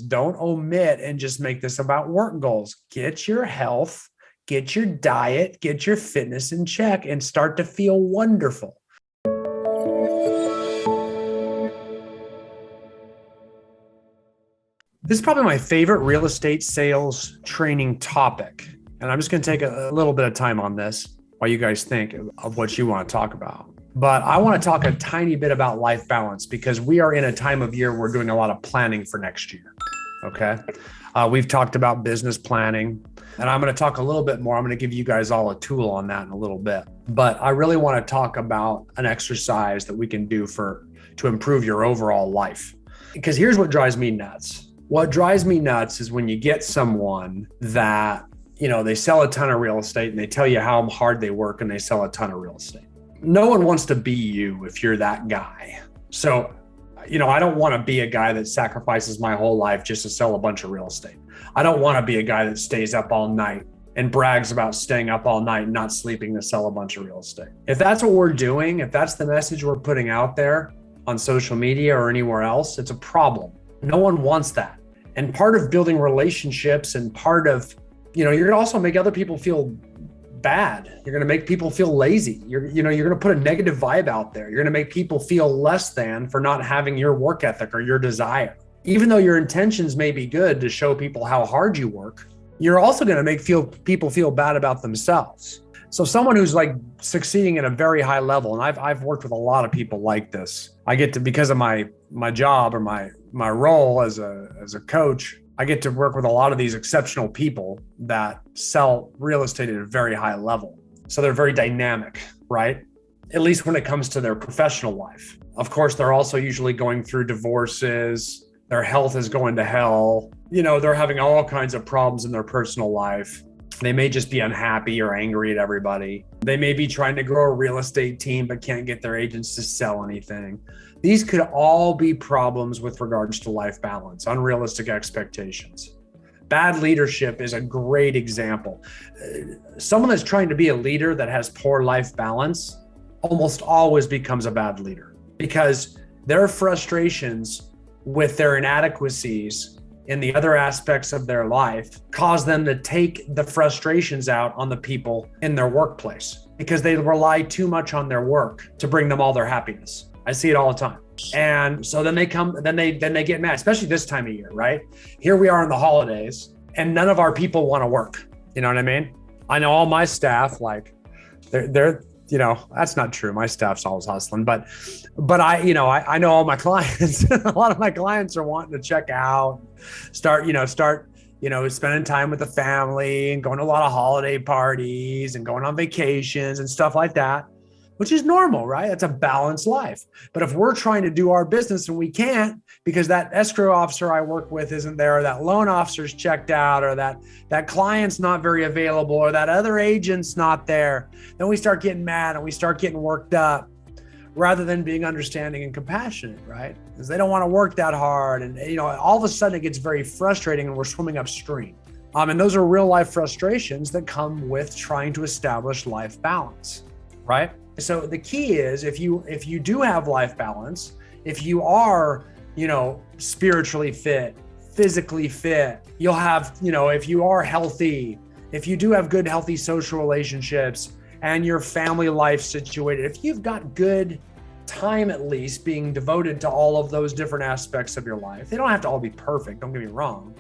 Don't omit and just make this about work goals. Get your health, get your diet, get your fitness in check, and start to feel wonderful. This is probably my favorite real estate sales training topic. And I'm just going to take a little bit of time on this while you guys think of what you want to talk about. But I want to talk a tiny bit about life balance because we are in a time of year we're doing a lot of planning for next year. Okay. We've talked about business planning, and I'm going to talk a little bit more. I'm going to give you guys all a tool on that in a little bit. But I really want to talk about an exercise that we can do to improve your overall life. Because here's what drives me nuts. What drives me nuts is when you get someone that, they sell a ton of real estate and they tell you how hard they work and they sell a ton of real estate. No one wants to be you if you're that guy. So, I don't want to be a guy that sacrifices my whole life just to sell a bunch of real estate. I don't want to be a guy that stays up all night and brags about staying up all night and not sleeping to sell a bunch of real estate. If that's what we're doing, if that's the message we're putting out there on social media or anywhere else, it's a problem. No one wants that. And part of building relationships and part of, you're going to also make other people feel bad. You're going to make people feel lazy. You're going to put a negative vibe out there. You're going to make people feel less than for not having your work ethic or your desire. Even though your intentions may be good to show people how hard you work, you're also going to make people feel bad about themselves. So someone who's like succeeding at a very high level, and I've worked with a lot of people like this. I get to, because of my job or my role as a coach, I get to work with a lot of these exceptional people that sell real estate at a very high level. So they're very dynamic, right? At least when it comes to their professional life. Of course, they're also usually going through divorces. Their health is going to hell. They're having all kinds of problems in their personal life. They may just be unhappy or angry at everybody. They may be trying to grow a real estate team, but can't get their agents to sell anything. These could all be problems with regards to life balance, unrealistic expectations. Bad leadership is a great example. Someone that's trying to be a leader that has poor life balance almost always becomes a bad leader because their frustrations with their inadequacies in the other aspects of their life cause them to take the frustrations out on the people in their workplace because they rely too much on their work to bring them all their happiness. I see it all the time. And so then they get mad, especially this time of year, right? Here we are in the holidays and none of our people want to work. You know what I mean? I know all my staff, like they're that's not true. My staff's always hustling, but I know all my clients, a lot of my clients are wanting to check out, start spending time with the family and going to a lot of holiday parties and going on vacations and stuff like that, which is normal, right? It's a balanced life. But if we're trying to do our business and we can't because that escrow officer I work with isn't there, or that loan officer's checked out, or that client's not very available, or that other agent's not there, then we start getting mad and we start getting worked up rather than being understanding and compassionate, right? Because they don't want to work that hard. And, all of a sudden it gets very frustrating and we're swimming upstream. And those are real life frustrations that come with trying to establish life balance, right? So the key is if you do have life balance, if you are, spiritually fit, physically fit, you'll have, if you are healthy, if you do have good, healthy social relationships and your family life situated, if you've got good time at least being devoted to all of those different aspects of your life, they don't have to all be perfect. Don't get me wrong.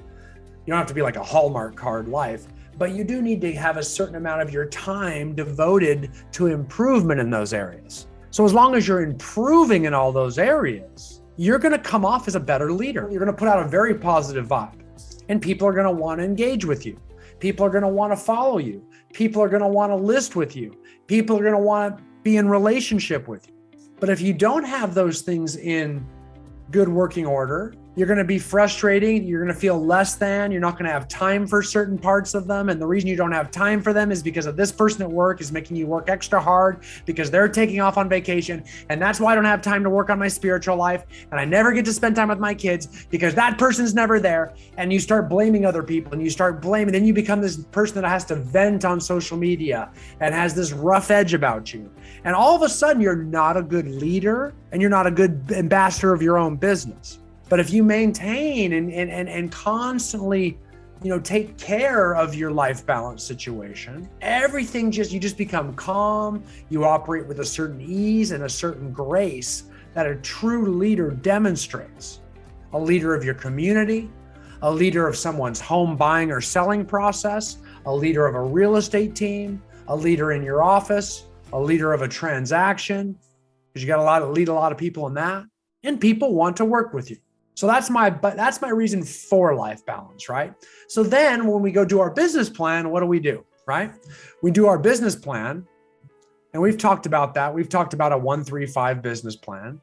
You don't have to be like a Hallmark card life. But you do need to have a certain amount of your time devoted to improvement in those areas. So as long as you're improving in all those areas, you're going to come off as a better leader. You're going to put out a very positive vibe, and people are going to want to engage with you. People are going to want to follow you. People are going to want to list with you. People are going to want to be in relationship with you. But if you don't have those things in good working order, you're going to be frustrating. You're going to feel less than. You're not going to have time for certain parts of them. And the reason you don't have time for them is because of this person at work is making you work extra hard because they're taking off on vacation. And that's why I don't have time to work on my spiritual life. And I never get to spend time with my kids because that person's never there. And you start blaming other people and you start blaming. Then you become this person that has to vent on social media and has this rough edge about you. And all of a sudden, you're not a good leader and you're not a good ambassador of your own business. But if you maintain and constantly, take care of your life balance situation, everything you just become calm. You operate with a certain ease and a certain grace that a true leader demonstrates. A leader of your community, a leader of someone's home buying or selling process, a leader of a real estate team, a leader in your office, a leader of a transaction, because you got to lead a lot of people in that, and people want to work with you. So that's my reason for life balance, right? So then when we go do our business plan, what do, right? We do our business plan, and we've talked about that. We've talked about a 1-3-5 business plan,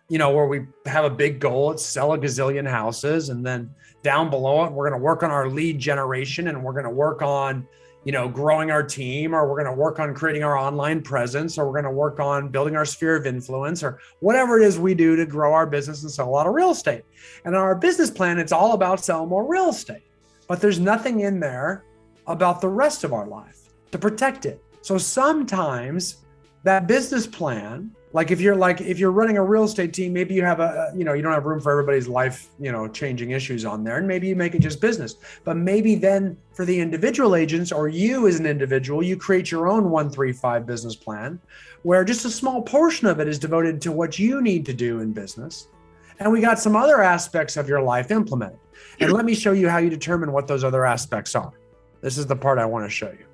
where we have a big goal, it's sell a gazillion houses. And then down below it, we're going to work on our lead generation, and we're going to work on, growing our team, or we're going to work on creating our online presence, or we're going to work on building our sphere of influence, or whatever it is we do to grow our business and sell a lot of real estate. And in our business plan, it's all about selling more real estate, but there's nothing in there about the rest of our life to protect it. So sometimes that business plan, like if you're running a real estate team, maybe you have you don't have room for everybody's life, changing issues on there. And maybe you make it just business, but maybe then for the individual agents, or you as an individual, you create your own 1-3-5 business plan where just a small portion of it is devoted to what you need to do in business. And we got some other aspects of your life implemented. And let me show you how you determine what those other aspects are. This is the part I want to show you.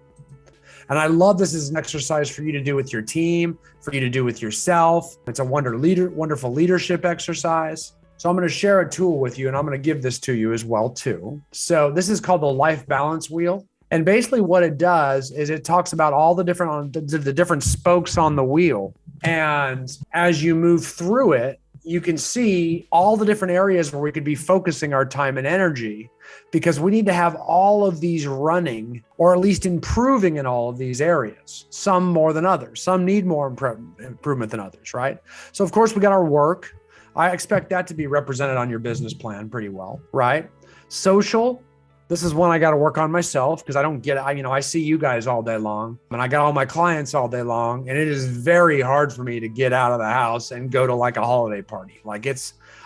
And I love this as an exercise for you to do with your team, for you to do with yourself. It's a wonderful leadership exercise. So I'm going to share a tool with you, and I'm going to give this to you as well too. So this is called the life balance wheel. And basically what it does is it talks about all the different spokes on the wheel. And as you move through it, you can see all the different areas where we could be focusing our time and energy, because we need to have all of these running, or at least improving in all of these areas, some more than others. Some need more improvement than others, right? So of course we got our work. I expect that to be represented on your business plan pretty well, right? Social, this is one I got to work on myself, because I don't get it. I see you guys all day long, and I got all my clients all day long, and it is very hard for me to get out of the house and go to like a holiday party.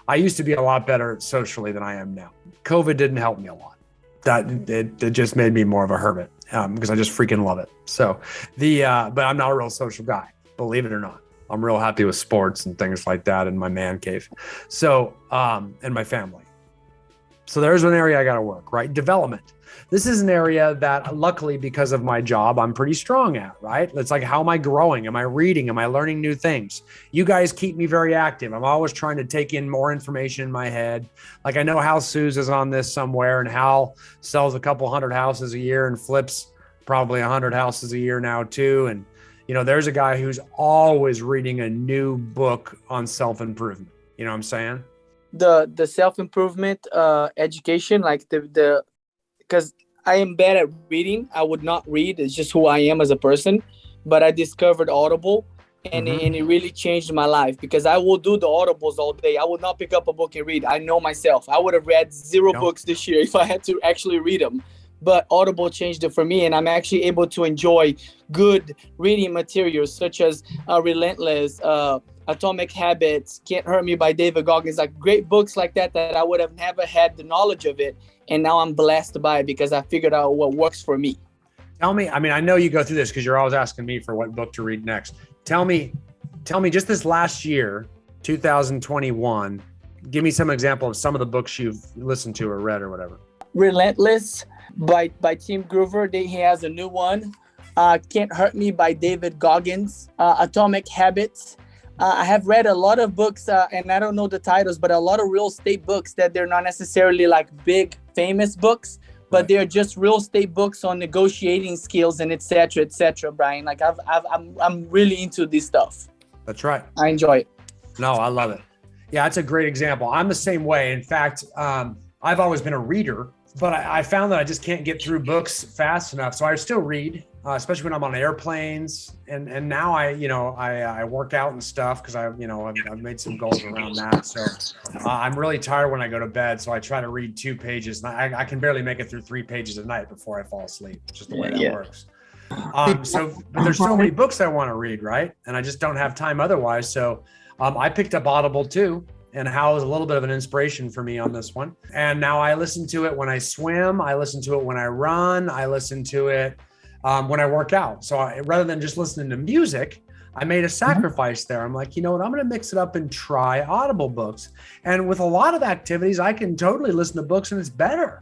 I used to be a lot better socially than I am now. COVID didn't help me a lot. It just made me more of a hermit, because I just freaking love it. So but I'm not a real social guy, believe it or not. I'm real happy with sports and things like that in my man cave. So, and my family. So there's an area I got to work, right? Development. This is an area that luckily, because of my job, I'm pretty strong at, right? It's like, how am I growing? Am I reading? Am I learning new things? You guys keep me very active. I'm always trying to take in more information in my head. Like, I know Hal Suze is on this somewhere, and Hal sells a couple hundred houses a year and flips probably 100 houses a year now too. And, there's a guy who's always reading a new book on self-improvement. You know what I'm saying? The self-improvement education, like because I am bad at reading. I would not read. It's just who I am as a person. But I discovered Audible, and it really changed my life, because I will do the Audibles all day. I would not pick up a book and read. I know myself. I would have read zero books this year if I had to actually read them. But Audible changed it for me, and I'm actually able to enjoy good reading materials such as Relentless, Atomic Habits, Can't Hurt Me by David Goggins, like great books like that I would have never had the knowledge of it. And now I'm blessed by it, because I figured out what works for me. Tell me, I know you go through this because you're always asking me for what book to read next. Tell me just this last year, 2021, give me some example of some of the books you've listened to or read or whatever. Relentless by Tim Groover. He has a new one. Can't Hurt Me by David Goggins. Atomic Habits. I have read a lot of books, and I don't know the titles, but a lot of real estate books that they're not necessarily like big, famous books, but they're just real estate books on negotiating skills and et cetera, Brian. Like I'm really into this stuff. That's right. I enjoy it. No, I love it. Yeah, that's a great example. I'm the same way. In fact, I've always been a reader, but I found that I just can't get through books fast enough. So I still read, especially when I'm on airplanes. And now I work out and stuff, because I've made some goals around that. So I'm really tired when I go to bed. So I try to read 2 pages, and I can barely make it through 3 pages a night before I fall asleep. It's just the way that works. But there's so many books I want to read, right? And I just don't have time otherwise. So I picked up Audible too. and Hal was a little bit of an inspiration for me on this one. And now I listen to it when I swim. I listen to it when I run. I listen to it when I work out. So rather than just listening to music, I made a sacrifice there. I'm like, you know what? I'm going to mix it up and try Audible books. And with a lot of activities, I can totally listen to books and it's better.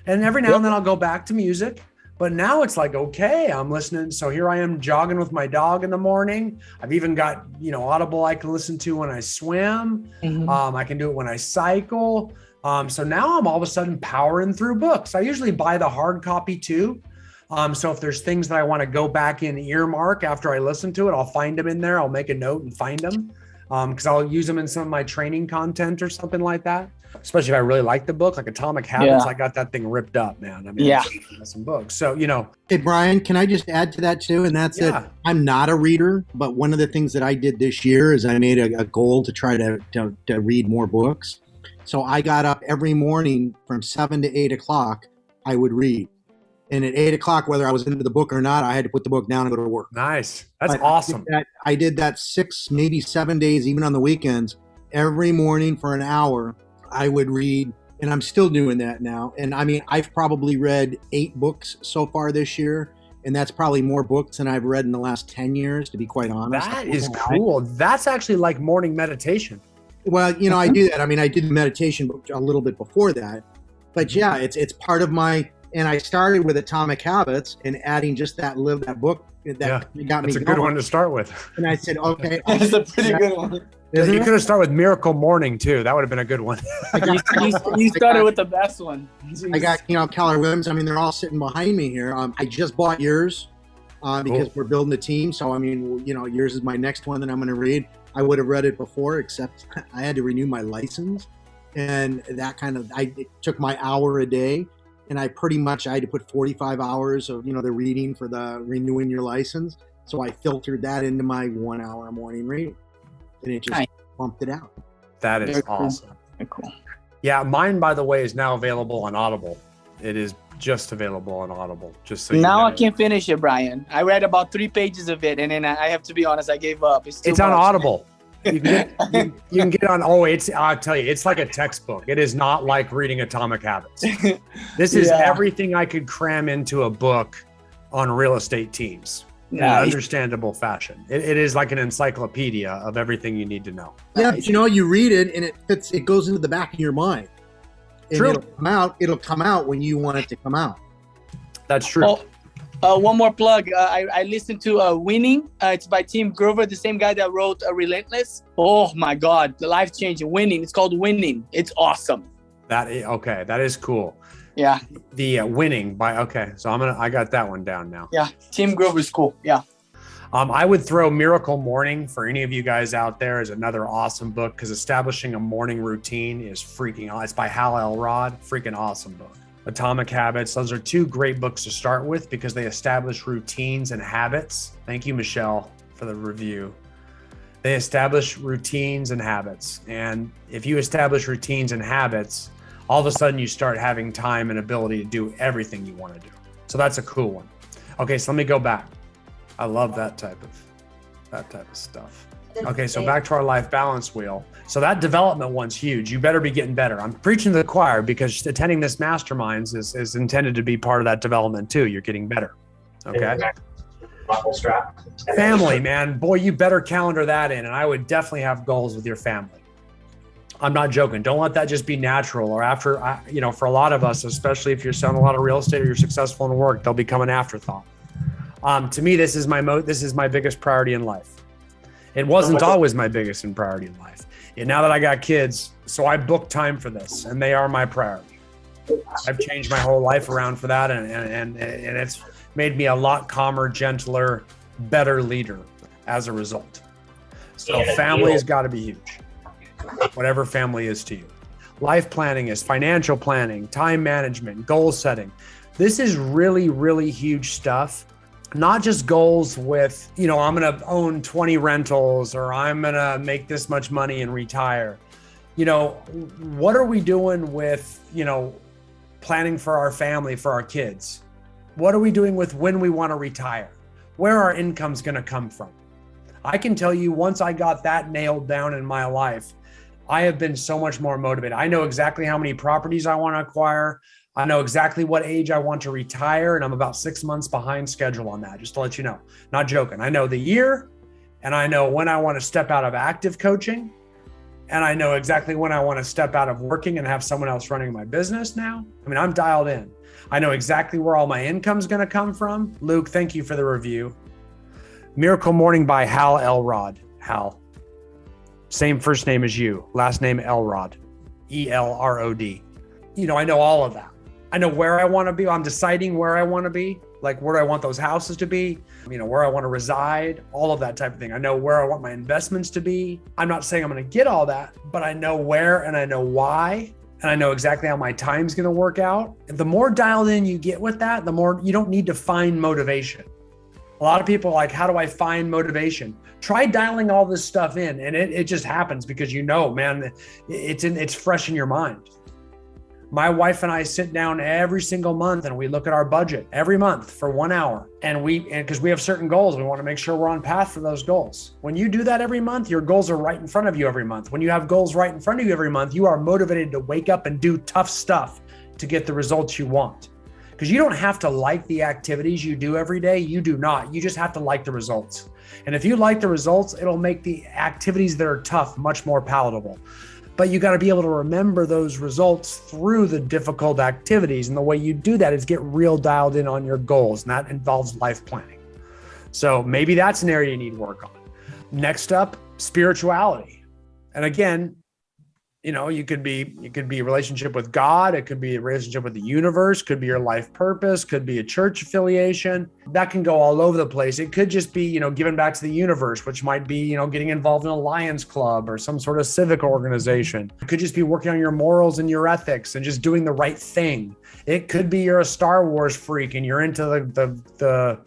And every now and then I'll go back to music. But now it's like, okay, I'm listening. So here I am jogging with my dog in the morning. I've even got, Audible I can listen to when I swim. I can do it when I cycle. So now I'm all of a sudden powering through books. I usually buy the hard copy too. So if there's things that I want to go back and earmark after I listen to it, I'll find them in there. I'll make a note and find them because I'll use them in some of my training content or something like that. Especially if I really like the book, like Atomic Habits, I got that thing ripped up, man. I mean, some books. So, Hey, Brian, can I just add to that too? And that's it. I'm not a reader, but one of the things that I did this year is I made a goal to try to read more books. So I got up every morning from 7 to 8 o'clock, I would read. And at 8 o'clock, whether I was into the book or not, I had to put the book down and go to work. Nice. That's awesome. I did that 6, maybe 7 days, even on the weekends. Every morning for an hour, I would read, and I'm still doing that now. And I mean, I've probably read 8 books so far this year, and that's probably more books than I've read in the last 10 years, to be quite honest. That is cool. That's actually like morning meditation. Well, I do that. I mean, I did meditation a little bit before that. But yeah, it's part of my, and I started with Atomic Habits and adding just that book that got me going. That's a good one to start with. And I said, okay. That's a pretty good one. You could have started with Miracle Morning too. That would have been a good one. You started with the best one. I got, Keller Williams. I mean, they're all sitting behind me here. I just bought yours because we're building a team. So, I mean, yours is my next one that I'm going to read. I would have read it before, except I had to renew my license. And that it took my hour a day. And I had to put 45 hours of, the reading for the renewing your license. So I filtered that into my 1 hour morning reading. And it just bumped it out. That is awesome. Very cool. Yeah, mine, by the way, is now available on Audible. It is just available on Audible. Just so now I can't finish it, Brian. I read about 3 pages of it, and then I have to be honest, I gave up. It's on Audible. You can get it on. I'll tell you, it's like a textbook. It is not like reading Atomic Habits. This is everything I could cram into a book on real estate teams. In an understandable fashion. It is like an encyclopedia of everything you need to know. Yeah, but you read it and it goes into the back of your mind. And true. It'll come out when you want it to come out. That's true. One more plug. I listened to Winning. It's by Tim Grover, the same guy that wrote Relentless. Oh my God, the life-changing Winning. It's called Winning. It's awesome. That is cool. Yeah. The Winning so I got that one down now. Yeah. Tim Grover's cool. Yeah. I would throw Miracle Morning for any of you guys out there as another awesome book because establishing a morning routine is freaking awesome. It's by Hal Elrod. Freaking awesome book. Atomic Habits. Those are 2 great books to start with because they establish routines and habits. Thank you, Michelle, for the review. They establish routines and habits. And if you establish routines and habits, all of a sudden you start having time and ability to do everything you want to do. So that's a cool one. Okay, so let me go back. I love that type of stuff. Okay, so back to our life balance wheel. So that development one's huge. You better be getting better. I'm preaching to the choir because attending this masterminds is intended to be part of that development too. You're getting better. Okay. Family, man, boy, you better calendar that in. And I would definitely have goals with your family. I'm not joking. Don't let that just be natural or after, for a lot of us, especially if you're selling a lot of real estate or you're successful in work, they'll become an afterthought. To me, this is my biggest priority in life. It wasn't always my biggest priority in life. And now that I got kids, so I book time for this and they are my priority. I've changed my whole life around for that. And it's made me a lot calmer, gentler, better leader as a result. So family has got to be huge. Whatever family is to you. Life planning is financial planning, time management, goal setting. This is really, really huge stuff. Not just goals with, I'm going to own 20 rentals or I'm going to make this much money and retire. What are we doing with, planning for our family, for our kids? What are we doing with when we want to retire? Where our income's going to come from? I can tell you once I got that nailed down in my life, I have been so much more motivated. I know exactly how many properties I want to acquire. I know exactly what age I want to retire. And I'm about 6 months behind schedule on that, just to let you know. Not joking. I know the year, and I know when I want to step out of active coaching. And I know exactly when I want to step out of working and have someone else running my business now. I mean, I'm dialed in. I know exactly where all my income's going to come from. Luke, thank you for the review. Miracle Morning by Hal Elrod. Hal. Same first name as you, last name Elrod, Elrod. You know, I know all of that. I know where I want to be. I'm deciding where I want to be, like where I want those houses to be, you know, where I want to reside, all of that type of thing. I know where I want my investments to be. I'm not saying I'm going to get all that, but I know where and I know why. And I know exactly how my time's going to work out. And the more dialed in you get with that, the more you don't need to find motivation. A lot of people are like, how do I find motivation? Try dialing all this stuff in, and it just happens because you know, man, it's fresh in your mind. My wife and I sit down every single month and we look at our budget every month for 1 hour. And because we have certain goals, we want to make sure we're on path for those goals. When you do that every month, your goals are right in front of you every month. When you have goals right in front of you every month, you are motivated to wake up and do tough stuff to get the results you want. Because you don't have to like the activities you do every day. You do not. You just have to like the results. And if you like the results, it'll make the activities that are tough much more palatable. But you got to be able to remember those results through the difficult activities. And the way you do that is get real dialed in on your goals. And that involves life planning. So maybe that's an area you need work on. Next up, spirituality. And again, you know, it could be a relationship with God. It could be a relationship with the universe, could be your life purpose, could be a church affiliation. That can go all over the place. It could just be, you know, giving back to the universe, which might be, you know, getting involved in a Lions Club or some sort of civic organization. It could just be working on your morals and your ethics and just doing the right thing. It could be you're a Star Wars freak and you're into the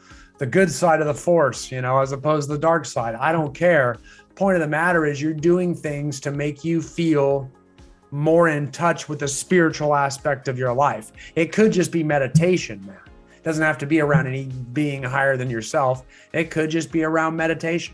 good side of the force, you know, as opposed to the dark side. I don't care. Point of the matter is you're doing things to make you feel more in touch with the spiritual aspect of your life. It could just be meditation, man. It doesn't have to be around any being higher than yourself. It could just be around meditation.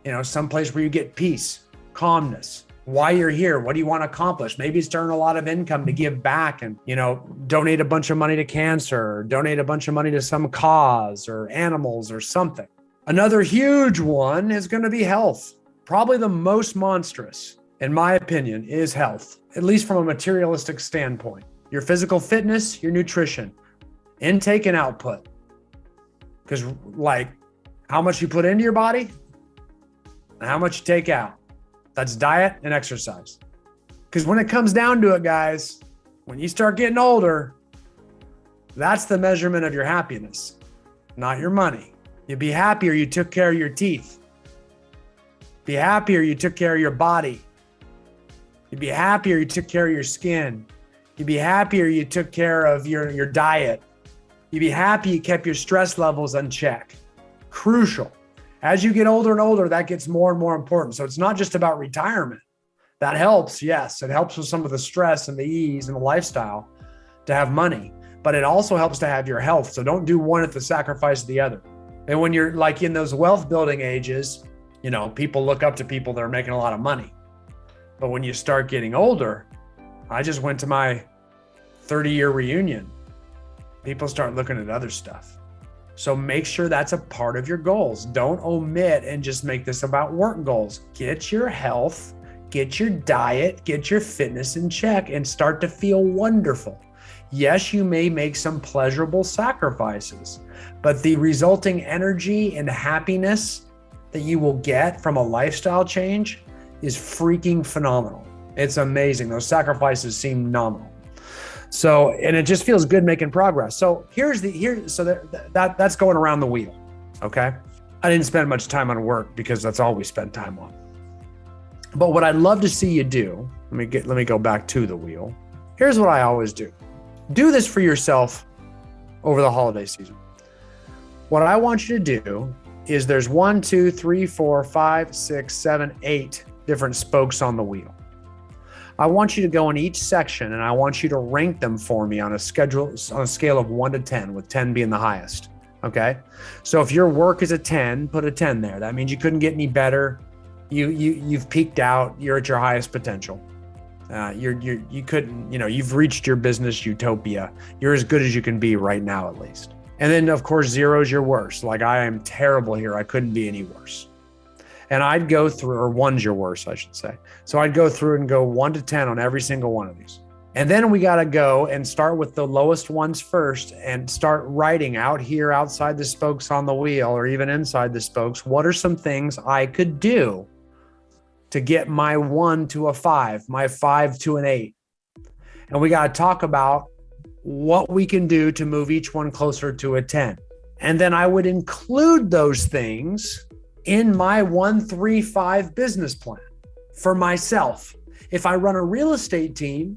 You know, someplace where you get peace, calmness, why you're here, what do you want to accomplish? Maybe it's to earn a lot of income to give back and, you know, donate a bunch of money to cancer, or donate a bunch of money to some cause or animals or something. Another huge one is going to be health. Probably the most monstrous, in my opinion, is health, at least from a materialistic standpoint. Your physical fitness, your nutrition, intake and output. Because like how much you put into your body and how much you take out. That's diet and exercise. Because when it comes down to it, guys, when you start getting older, that's the measurement of your happiness, not your money. You'd be happier you took care of your teeth. Be happier you took care of your body. You'd be happier you took care of your skin. You'd be happier you took care of your diet. You'd be happy you kept your stress levels in check. Crucial. As you get older and older, that gets more and more important. So it's not just about retirement. That helps, yes. It helps with some of the stress and the ease and the lifestyle to have money. But it also helps to have your health. So don't do one at the sacrifice of the other. And when you're like in those wealth building ages, you know, people look up to people that are making a lot of money. But when you start getting older, I just went to my 30-year reunion. People start looking at other stuff. So make sure that's a part of your goals. Don't omit and just make this about work goals. Get your health, get your diet, get your fitness in check and start to feel wonderful. Yes, you may make some pleasurable sacrifices, but the resulting energy and happiness that you will get from a lifestyle change is freaking phenomenal. It's amazing. Those sacrifices seem nominal. So, and it just feels good making progress. So that's going around the wheel. Okay. I didn't spend much time on work because that's all we spend time on. But what I'd love to see you do, let me go back to the wheel. Here's what I always do. Do this for yourself over the holiday season. What I want you to do is there's 1, 2, 3, 4, 5, 6, 7, 8 different spokes on the wheel. I want you to go in each section and I want you to rank them for me on a scale of 1 to 10, with 10 being the highest. Okay. So if your work is a 10, put a 10 there. That means you couldn't get any better. You've peaked out. You're at your highest potential. You couldn't, you've reached your business utopia. You're as good as you can be right now, at least. And then of course, 0 is your worst. Like, I am terrible here. I couldn't be any worse. And I'd go through, or 1's your worst, I should say. So I'd go through and go 1 to 10 on every single one of these. And then we got to go and start with the lowest ones first and start writing out here outside the spokes on the wheel, or even inside the spokes. What are some things I could do to get my 1 to a 5, my 5 to an 8? And we got to talk about what we can do to move each one closer to a 10. And then I would include those things in my 1-3-5 business plan for myself. If I run a real estate team,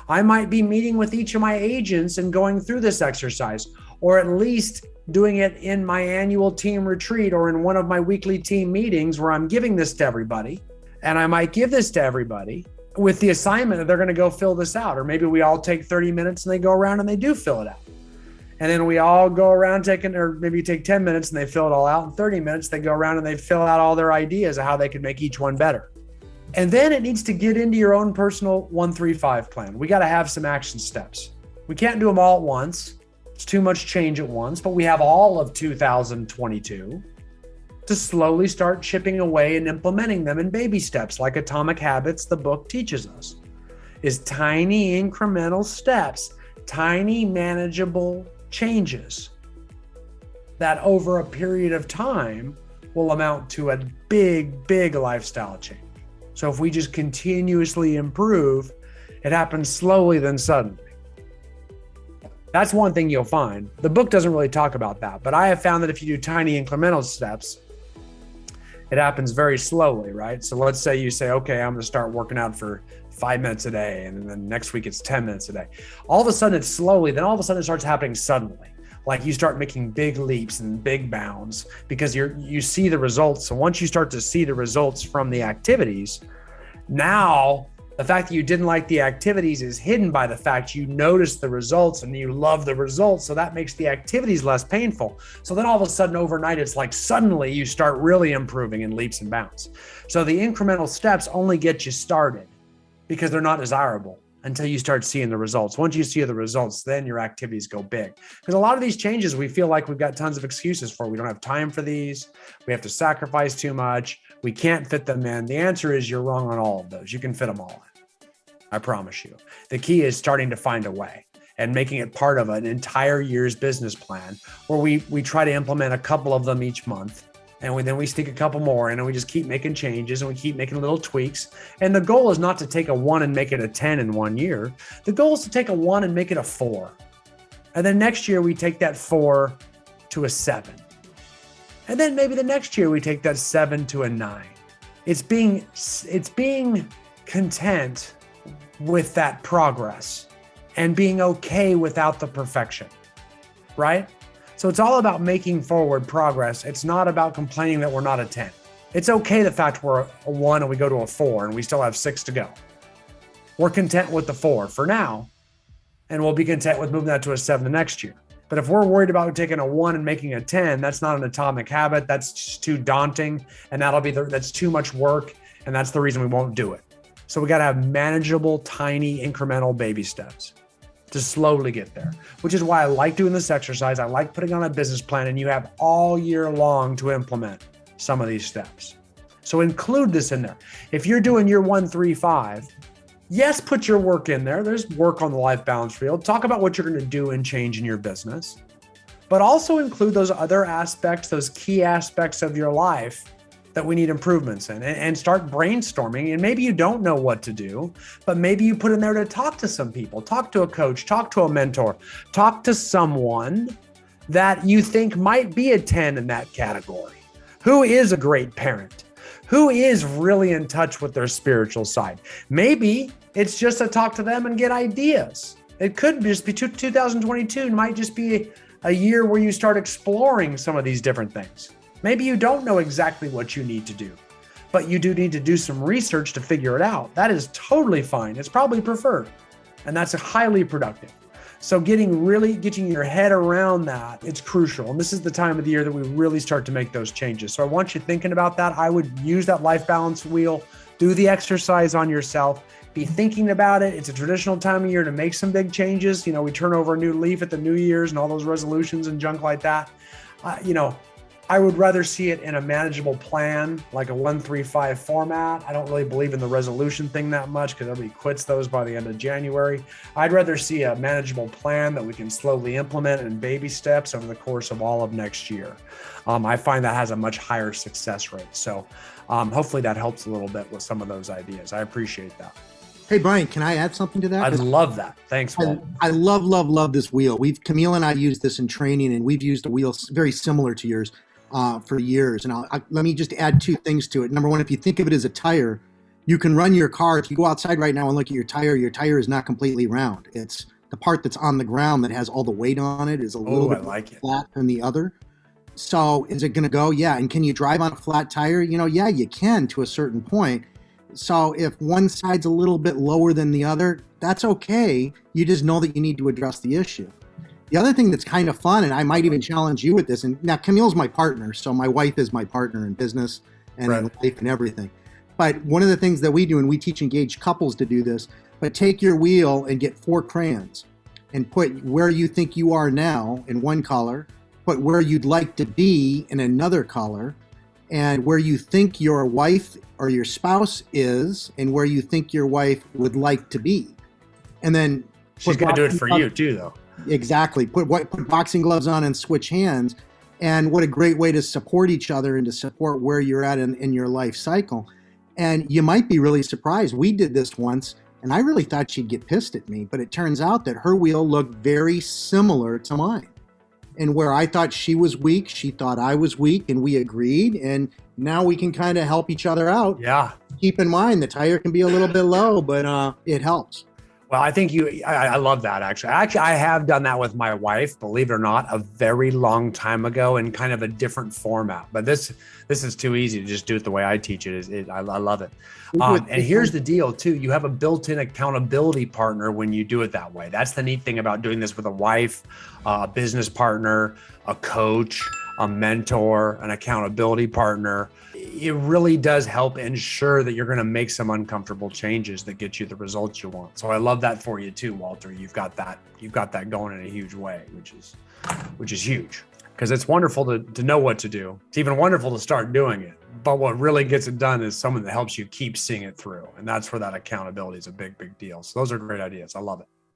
I might be meeting with each of my agents and going through this exercise, or at least doing it in my annual team retreat or in one of my weekly team meetings where I'm giving this to everybody. And I might give this to everybody with the assignment that they're going to go fill this out. Or maybe we all take 30 minutes and they go around and they do fill it out. And then we all go around or maybe take 10 minutes and they fill it all out. In 30 minutes, they go around and they fill out all their ideas of how they could make each one better. And then it needs to get into your own personal 1-3-5 plan. We got to have some action steps. We can't do them all at once. It's too much change at once, but we have all of 2022 to slowly start chipping away and implementing them in baby steps, like Atomic Habits, the book teaches us, is tiny incremental steps, tiny manageable changes that over a period of time will amount to a big, big lifestyle change. So if we just continuously improve, it happens slowly then suddenly. That's one thing you'll find. The book doesn't really talk about that, but I have found that if you do tiny incremental steps, it happens very slowly, right? So let's say you say, okay, I'm going to start working out for 5 minutes a day. And then next week it's 10 minutes a day. All of a sudden it's slowly, then all of a sudden it starts happening suddenly. Like you start making big leaps and big bounds because you see the results. So once you start to see the results from the activities, now the fact that you didn't like the activities is hidden by the fact you notice the results and you love the results. So that makes the activities less painful. So then all of a sudden overnight, it's like suddenly you start really improving in leaps and bounds. So the incremental steps only get you started because they're not desirable until you start seeing the results. Once you see the results, then your activities go big. Because a lot of these changes, we feel like we've got tons of excuses for. We don't have time for these. We have to sacrifice too much. We can't fit them in. The answer is you're wrong on all of those. You can fit them all in. I promise you. The key is starting to find a way and making it part of an entire year's business plan where we try to implement a couple of them each month. And then we stick a couple more in and we just keep making changes and we keep making little tweaks. And the goal is not to take a 1 and make it a 10 in 1 year. The goal is to take a 1 and make it a 4. And then next year we take that 4 to a 7. And then maybe the next year we take that 7 to a 9. It's being content with that progress and being okay without the perfection, right? So it's all about making forward progress. It's not about complaining that we're not a 10. It's okay the fact we're a 1 and we go to a 4 and we still have 6 to go. We're content with the 4 for now, and we'll be content with moving that to a 7 the next year. But if we're worried about taking a 1 and making a 10, that's not an atomic habit. That's just too daunting, and that's too much work, and that's the reason we won't do it. So we got to have manageable, tiny, incremental baby steps to slowly get there, which is why I like doing this exercise. I like putting on a business plan, and you have all year long to implement some of these steps. So include this in there. If you're doing your 1-3-5, yes, put your work in there. There's work on the life balance field. Talk about what you're going to do and change in your business, but also include those other aspects, those key aspects of your life that we need improvements in, and start brainstorming. And maybe you don't know what to do, but maybe you put in there to talk to some people, talk to a coach, talk to a mentor, talk to someone that you think might be a 10 in that category. Who is a great parent? Who is really in touch with their spiritual side? Maybe it's just to talk to them and get ideas. It could just be 2022 might just be a year where you start exploring some of these different things. Maybe you don't know exactly what you need to do, but you do need to do some research to figure it out. That is totally fine. It's probably preferred, and that's highly productive. So getting your head around that, it's crucial. And this is the time of the year that we really start to make those changes. So I want you thinking about that. I would use that life balance wheel, do the exercise on yourself, be thinking about it. It's a traditional time of year to make some big changes. We turn over a new leaf at the New Year's and all those resolutions and junk like that. I would rather see it in a manageable plan, like a 1-3-5 format. I don't really believe in the resolution thing that much because everybody quits those by the end of January. I'd rather see a manageable plan that we can slowly implement in baby steps over the course of all of next year. I find that has a much higher success rate. So hopefully that helps a little bit with some of those ideas. I appreciate that. Hey, Brian, can I add something to that? I'd love that. Thanks, Walt. I love this wheel. Camille and I use this in training, and we've used a wheel very similar to yours for years. And let me just add 2 things to it. Number one, if you think of it as a tire, you can run your car. If you go outside right now and look at your tire is not completely round. It's the part that's on the ground that has all the weight on it is a little bit flat than the other. So is it going to go? Yeah. And can you drive on a flat tire? Yeah, you can to a certain point. So if one side's a little bit lower than the other, that's okay. You just know that you need to address the issue. The other thing that's kind of fun, and I might even challenge you with this, and now Camille's my partner, so my wife is my partner in business and in life and everything. But one of the things that we do, and we teach engaged couples to do this, but take your wheel and get 4 crayons and put where you think you are now in one color, put where you'd like to be in another color, and where you think your wife or your spouse is and where you think your wife would like to be. And then she's going to do it for you too, though. Exactly. Put boxing gloves on and switch hands. And what a great way to support each other and to support where you're at in your life cycle. And you might be really surprised. We did this once, and I really thought she'd get pissed at me, but it turns out that her wheel looked very similar to mine. And where I thought she was weak, she thought I was weak, and we agreed. And now we can kind of help each other out. Yeah. Keep in mind, the tire can be a little bit low, but it helps. Well, I think I love that, actually. I have done that with my wife, believe it or not, a very long time ago in kind of a different format. But this is too easy to just do it the way I teach it. I love it. And here's the deal, too. You have a built-in accountability partner when you do it that way. That's the neat thing about doing this with a wife, a business partner, a coach, a mentor, an accountability partner. It really does help ensure that you're going to make some uncomfortable changes that get you the results you want. So I love that for you too, Walter. You've got that going in a huge way, which is huge, because it's wonderful to know what to do. It's even wonderful to start doing it. But what really gets it done is someone that helps you keep seeing it through. And that's where that accountability is a big, big deal. So those are great ideas. I love it.